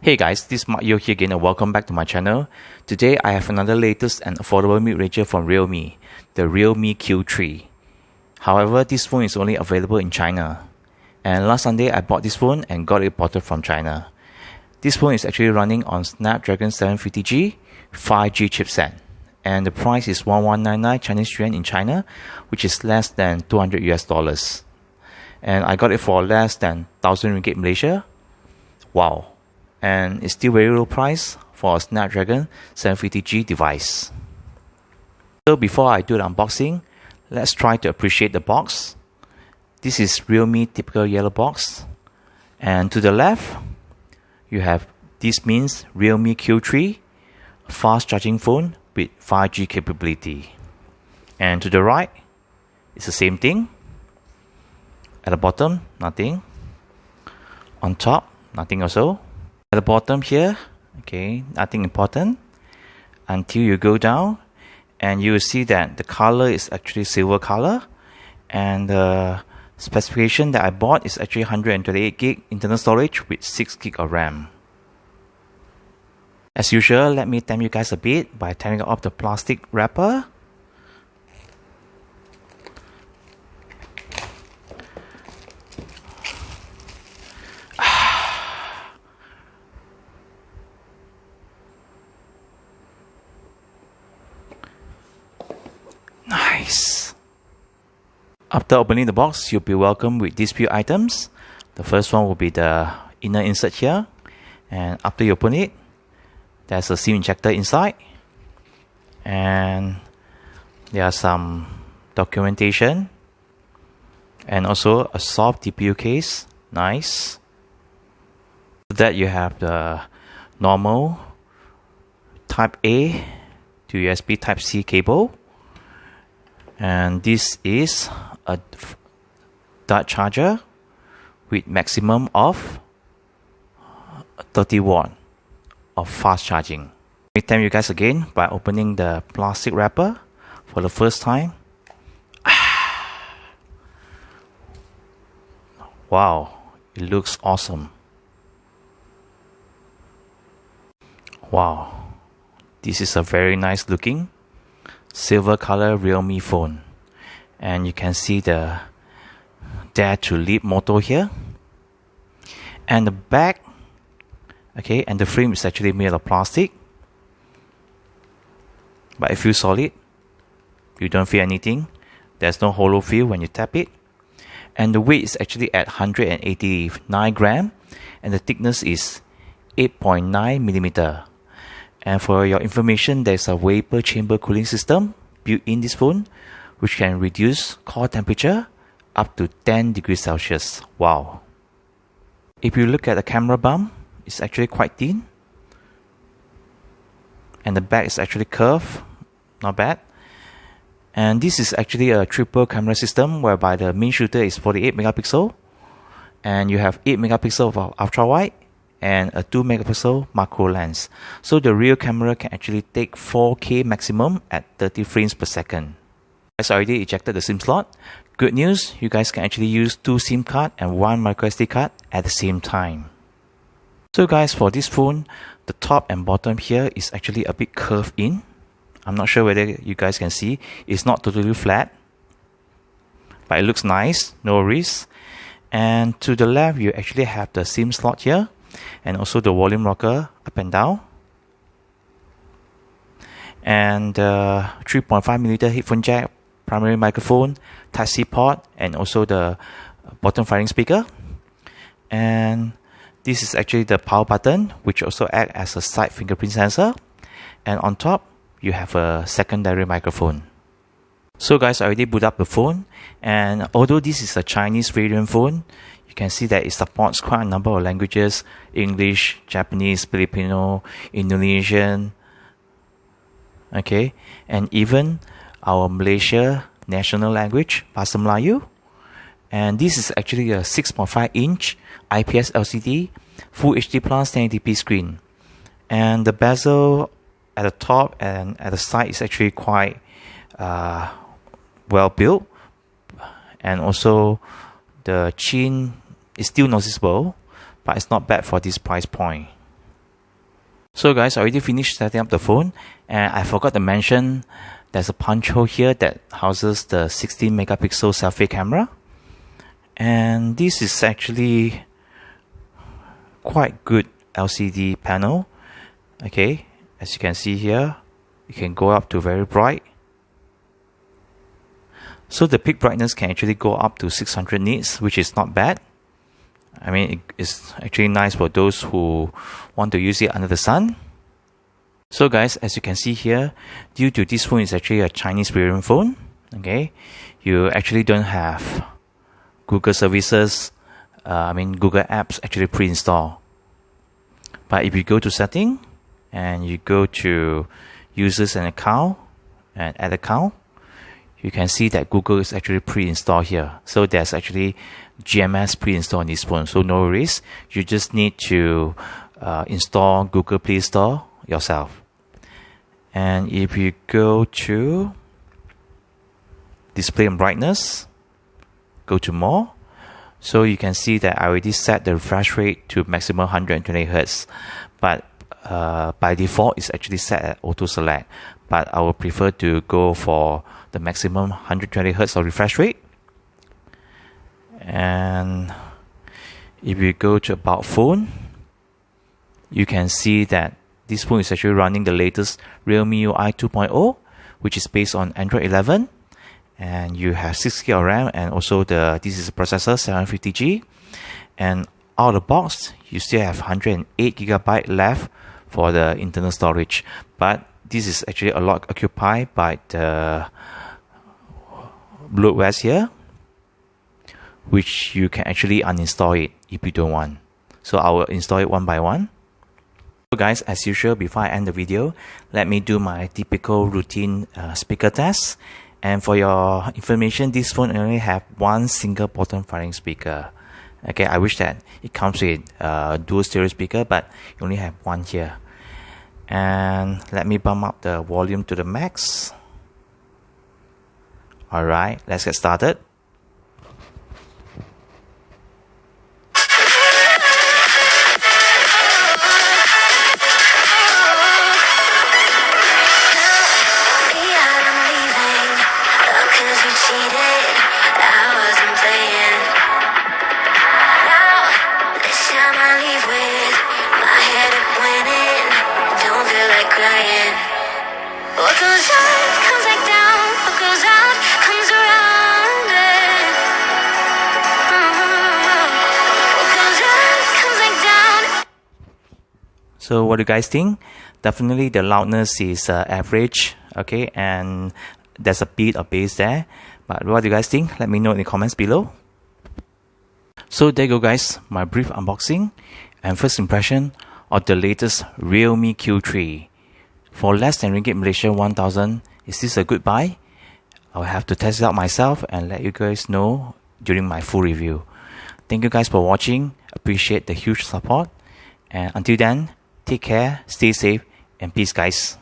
Hey guys, this is Mark Yo here again and welcome back to my channel. Today I have another latest and affordable mid-ranger from REALME, the REALME Q3. However, this phone is only available in China. And last Sunday I bought this phone and got it imported from China. This phone is actually running on Snapdragon 750G 5G chipset. And the price is 1199 Chinese yuan in China, which is less than 200 US dollars. And I got it for less than 1000 ringgit Malaysia. Wow. And it's still very low price for a Snapdragon 750G device. So before I do the unboxing, let's try to appreciate the box. This is REALME typical yellow box. And to the left, you have this means REALME Q3, fast charging phone with 5G capability. And to the right, it's the same thing. At the bottom, nothing. On top, nothing also. At the bottom here, okay, nothing important until you go down and you will see that the color is actually silver color, and the specification that I bought is actually 128 gig internal storage with 6 gig of RAM. As usual, let me tempt you guys a bit by tearing off the plastic wrapper. Nice. After opening the box, you'll be welcomed with these few items. The first one will be the inner insert here, and after you open it, there's a SIM injector inside, and there are some documentation and also a soft TPU case. Nice. After that, you have the normal Type A to USB Type C cable. And this is a dart charger with maximum of 30 watt of fast charging. Let me tempt you guys again by opening the plastic wrapper for the first time. Wow, it looks awesome. Wow, this is a very nice looking silver color REALME phone, and you can see the Dare to Leap motto here, and the back, okay, and the frame is actually made of plastic, but it feels solid. You don't feel anything. There's no hollow feel when you tap it, and the weight is actually at 189 gram, and the thickness is 8.9 millimeter. And for your information, there's a vapor chamber cooling system built in this phone, which can reduce core temperature up to 10 degrees Celsius. Wow. If you look at the camera bump, it's actually quite thin. And the back is actually curved. Not bad. And this is actually a triple camera system whereby the main shooter is 48 megapixel. And you have 8 megapixel for ultra wide and a 2 megapixel macro lens. So the rear camera can actually take 4K maximum at 30 frames per second. I already ejected the SIM slot. Good news, you guys can actually use 2 SIM card and 1 microSD card at the same time. So guys, for this phone, the top and bottom here is actually a bit curved in. I'm not sure whether you guys can see. It's not totally flat, but it looks nice, no worries. And to the left, you actually have the SIM slot here, and also the volume rocker up and down, and 3.5mm headphone jack, primary microphone, Type-C port, and also the bottom firing speaker. And this is actually the power button, which also acts as a side fingerprint sensor, and on top you have a secondary microphone. So guys, I already boot up the phone, and although this is a Chinese variant phone, you can see that it supports quite a number of languages: English, Japanese, Filipino, Indonesian, okay, and even our Malaysia national language, Bahasa Melayu. And this is actually a 6.5-inch IPS LCD, Full HD Plus 1080p screen. And the bezel at the top and at the side is actually quite well built, and also the chin is still noticeable, but it's not bad for this price point. So guys, I already finished setting up the phone, and I forgot to mention there's a punch hole here that houses the 16 megapixel selfie camera, and this is actually quite good LCD panel. Okay, as you can see here, you can go up to very bright. So the peak brightness can actually go up to 600 nits, which is not bad. I mean, it's actually nice for those who want to use it under the sun. So guys, as you can see here, due to this phone is actually a Chinese premium phone, okay, you actually don't have Google services, Google apps actually pre-installed. But if you go to setting and you go to users and account and add account, you can see that Google is actually pre-installed here. So there's actually GMS pre-installed on this phone. So no worries. You just need to install Google Play Store yourself. And if you go to display and brightness, go to more. So you can see that I already set the refresh rate to maximum 120 Hz. But by default, it's actually set at auto select. But I would prefer to go for the maximum 120 Hz of refresh rate. And if you go to about phone, you can see that this phone is actually running the latest REALME UI 2.0, which is based on Android 11. And you have 6GB of RAM, and also this is a processor 750G. And out of the box, you still have 108GB left for the internal storage. But this is actually a lot occupied by the bloatware here, which you can actually uninstall it if you don't want. So I will install it one by one. So guys, as usual, before I end the video, let me do my typical routine speaker test. And for your information, this phone only have one single bottom firing speaker. Okay, I wish that it comes with dual stereo speaker, but you only have one here. And let me bump up the volume to the max. Alright, let's get started. What goes up comes back down. What goes out comes around. What goes up comes back down. So what do you guys think? Definitely the loudness is average, okay, and there's a bit of bass there. But what do you guys think? Let me know in the comments below. So there you go guys, my brief unboxing and first impression of the latest REALME Q3. For less than Ringgit Malaysia 1000, is this a good buy? I'll have to test it out myself and let you guys know during my full review. Thank you guys for watching, appreciate the huge support, and until then, take care, stay safe, and peace guys.